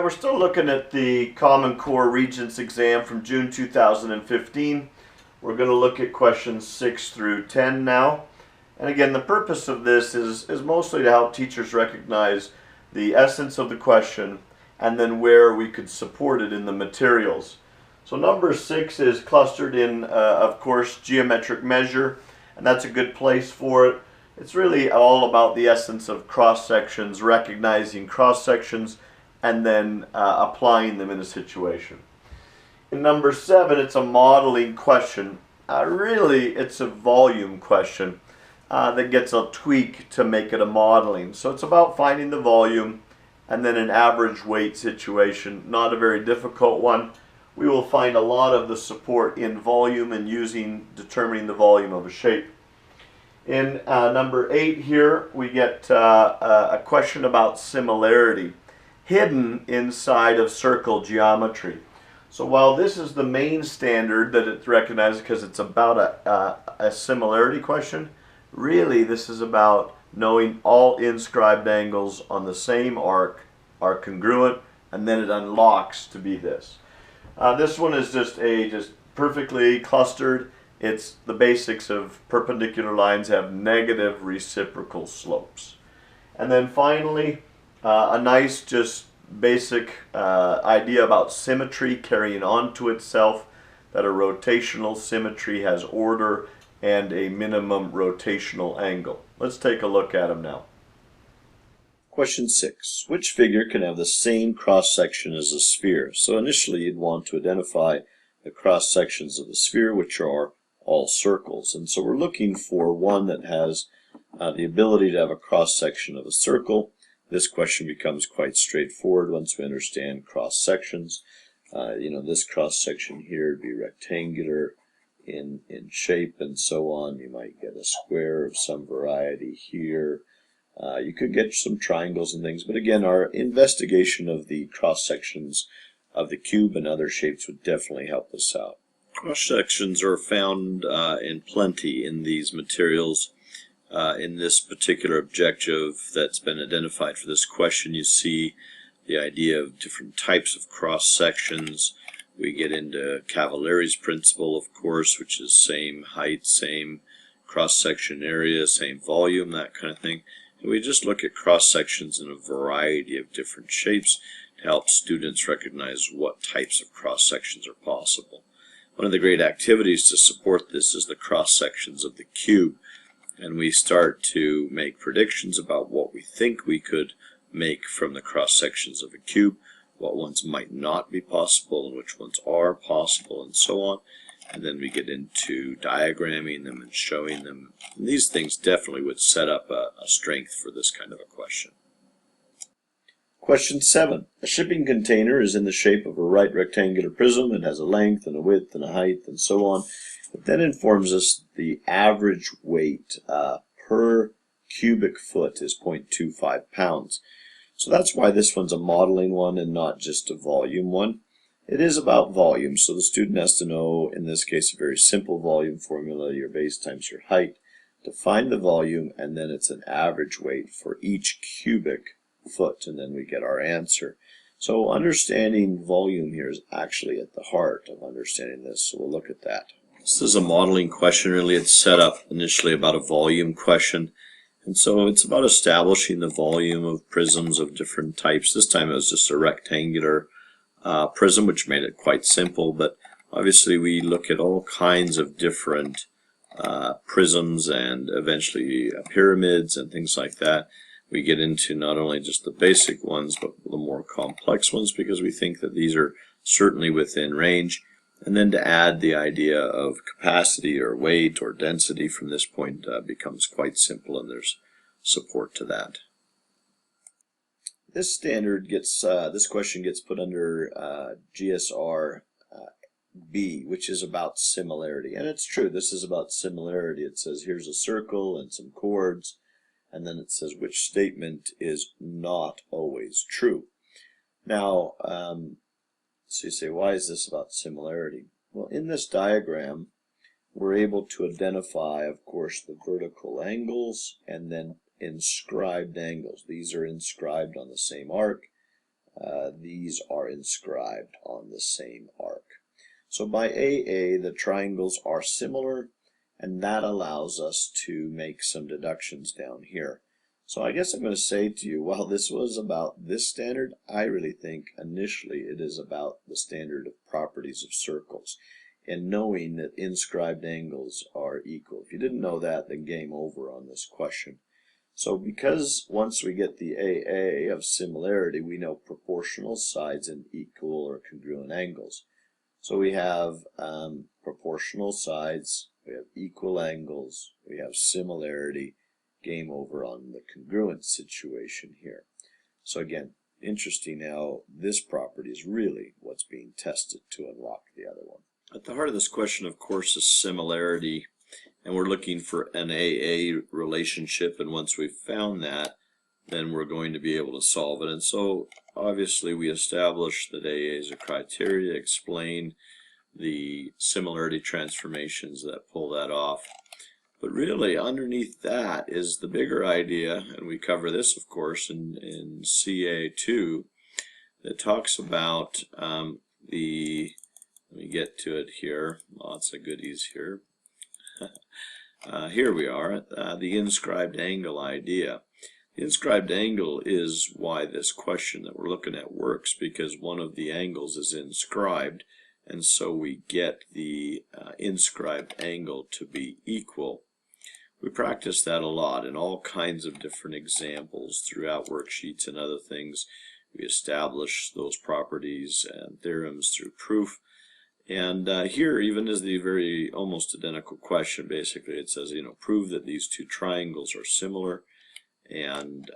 we're still looking at the Common Core Regents exam from June 2015. We're going to look at questions 6 through 10 now. And again, the purpose of this is mostly to help teachers recognize the essence of the question and then where we could support it in the materials. So number 6 is clustered in, of course, geometric measure, and that's a good place for it. It's really all about the essence of cross-sections, recognizing cross-sections, and then applying them in a situation. In number 7, it's a modeling question. Really, it's a volume question that gets a tweak to make it a modeling. So it's about finding the volume and then an average weight situation. Not a very difficult one. We will find a lot of the support in volume and determining the volume of a shape. In number 8 here, we get a question about similarity hidden inside of circle geometry. So while this is the main standard that it recognizes because it's about a similarity question, really this is about knowing all inscribed angles on the same arc are congruent, and then it unlocks to be this. This one is just perfectly clustered. It's the basics of perpendicular lines have negative reciprocal slopes. And then finally, a nice just basic idea about symmetry carrying on to itself, that a rotational symmetry has order and a minimum rotational angle. Let's take a look at them now. Question 6. Which figure can have the same cross-section as a sphere? So initially you'd want to identify the cross-sections of the sphere, which are all circles. And so we're looking for one that has the ability to have a cross-section of a circle. This question becomes quite straightforward once we understand cross-sections. This cross-section here would be rectangular in shape and so on. You might get a square of some variety here. You could get some triangles and things, but again, our investigation of the cross-sections of the cube and other shapes would definitely help us out. Cross-sections are found in plenty in these materials. In this particular objective that's been identified for this question, you see the idea of different types of cross-sections. We get into Cavalieri's principle, of course, which is same height, same cross-section area, same volume, that kind of thing. And we just look at cross-sections in a variety of different shapes to help students recognize what types of cross-sections are possible. One of the great activities to support this is the cross-sections of the cube. And we start to make predictions about what we think we could make from the cross-sections of a cube, what ones might not be possible and which ones are possible, and so on. And then we get into diagramming them and showing them. And these things definitely would set up a strength for this kind of a question. Question 7. A shipping container is in the shape of a right rectangular prism. It has a length and a width and a height and so on. It then informs us the average weight per cubic foot is 0.25 pounds. So that's why this one's a modeling one and not just a volume one. It is about volume, so the student has to know, in this case, a very simple volume formula, your base times your height, to find the volume, and then it's an average weight for each cubic foot, and then we get our answer. So understanding volume here is actually at the heart of understanding this, so we'll look at that. This is a modeling question. Really, it's set up initially about a volume question. And so it's about establishing the volume of prisms of different types. This time it was just a rectangular prism, which made it quite simple. But obviously we look at all kinds of different prisms and eventually pyramids and things like that. We get into not only just the basic ones, but the more complex ones, because we think that these are certainly within range. And then to add the idea of capacity or weight or density from this point becomes quite simple, and there's support to that. This standard gets, this question gets put under GSR B, which is about similarity. And it's true, this is about similarity. It says here's a circle and some chords, and then it says which statement is not always true. Now, so you say, why is this about similarity? Well, in this diagram, we're able to identify, of course, the vertical angles and then inscribed angles. These are inscribed on the same arc. these are inscribed on the same arc. So by AA, the triangles are similar, and that allows us to make some deductions down here. So I guess I'm going to say to you, while this was about this standard, I really think initially it is about the standard of properties of circles, and knowing that inscribed angles are equal. If you didn't know that, then game over on this question. So because once we get the AA of similarity, we know proportional sides and equal or congruent angles. So we have proportional sides, we have equal angles, we have similarity, game over on the congruent situation here. So again, interesting how this property is really what's being tested to unlock the other one. At the heart of this question, of course, is similarity, and we're looking for an AA relationship, and once we've found that, then we're going to be able to solve it. And so obviously we establish that AA is a criteria, explain the similarity transformations that pull that off. But really underneath that is the bigger idea, and we cover this of course in CA2, that talks about let me get to it here, lots of goodies here. Here we are, the inscribed angle idea. The inscribed angle is why this question that we're looking at works, because one of the angles is inscribed, and so we get the inscribed angle to be equal. We practice that a lot in all kinds of different examples throughout worksheets and other things. We establish those properties and theorems through proof. And here, even as the very almost identical question, basically it says, prove that these two triangles are similar. And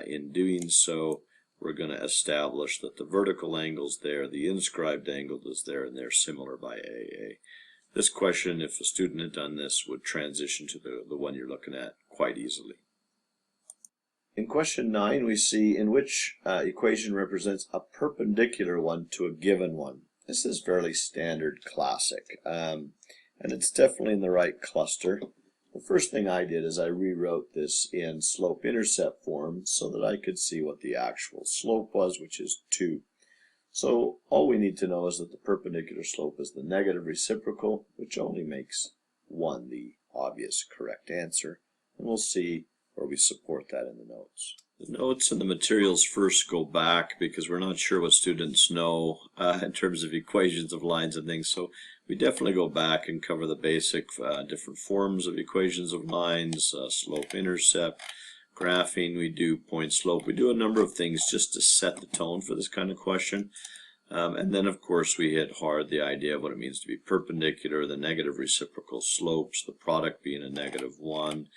in doing so, we're going to establish that the vertical angle's there, the inscribed angle is there, and they're similar by AA. This question, if a student had done this, would transition to the one you're looking at quite easily. In question 9, we see in which equation represents a perpendicular one to a given one. This is fairly standard classic, and it's definitely in the right cluster. The first thing I did is I rewrote this in slope-intercept form so that I could see what the actual slope was, which is 2. So all we need to know is that the perpendicular slope is the negative reciprocal, which only makes 1 the obvious correct answer. And we'll see where we support that in the notes. The notes and the materials first go back because we're not sure what students know in terms of equations of lines and things. So we definitely go back and cover the basic different forms of equations of lines, slope-intercept, graphing. We do point-slope. We do a number of things just to set the tone for this kind of question. And then, of course, we hit hard the idea of what it means to be perpendicular, the negative reciprocal slopes, the product being a -1.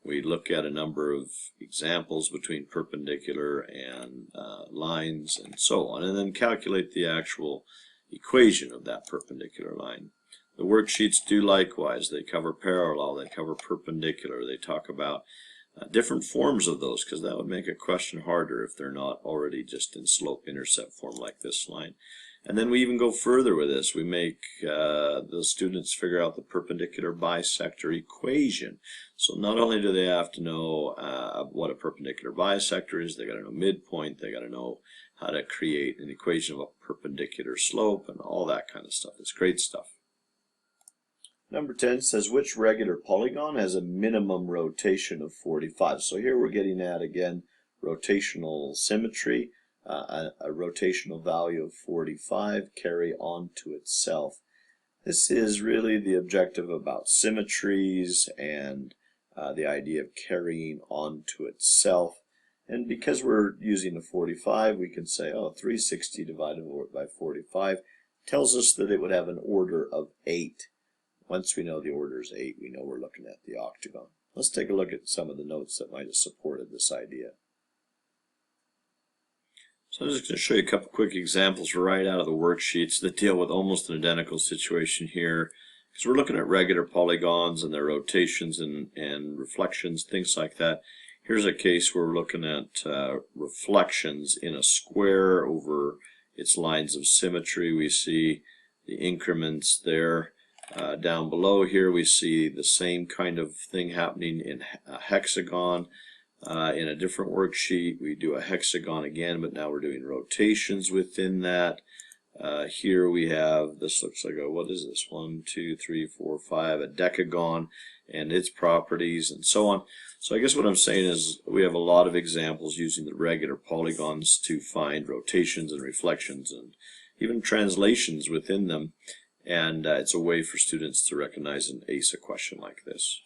We look at a number of examples between perpendicular and lines and so on, and then calculate the actual equation of that perpendicular line. The worksheets do likewise. They cover parallel, they cover perpendicular, they talk about different forms of those, because that would make a question harder if they're not already just in slope-intercept form like this line. And then we even go further with this. We make the students figure out the perpendicular bisector equation. So not only do they have to know what a perpendicular bisector is, they got to know midpoint, they got to know how to create an equation of a perpendicular slope and all that kind of stuff. It's great stuff. Number 10 says, which regular polygon has a minimum rotation of 45? So here we're getting at, again, rotational symmetry. A rotational value of 45 carry on to itself. This is really the objective about symmetries and the idea of carrying on to itself. And because we're using a 45, we can say, 360 divided by 45 tells us that it would have an order of 8. Once we know the order is 8, we know we're looking at the octagon. Let's take a look at some of the notes that might have supported this idea. So I'm just going to show you a couple quick examples right out of the worksheets that deal with almost an identical situation here. Because we're looking at regular polygons and their rotations and reflections, things like that. Here's a case where we're looking at reflections in a square over its lines of symmetry. We see the increments there. Down below here we see the same kind of thing happening in a hexagon. In a different worksheet, we do a hexagon again, but now we're doing rotations within that. Here we have, this looks like a, what is this? 1, 2, 3, 4, 5, a decagon and its properties and so on. So I guess what I'm saying is we have a lot of examples using the regular polygons to find rotations and reflections and even translations within them. And it's a way for students to recognize and ace a question like this.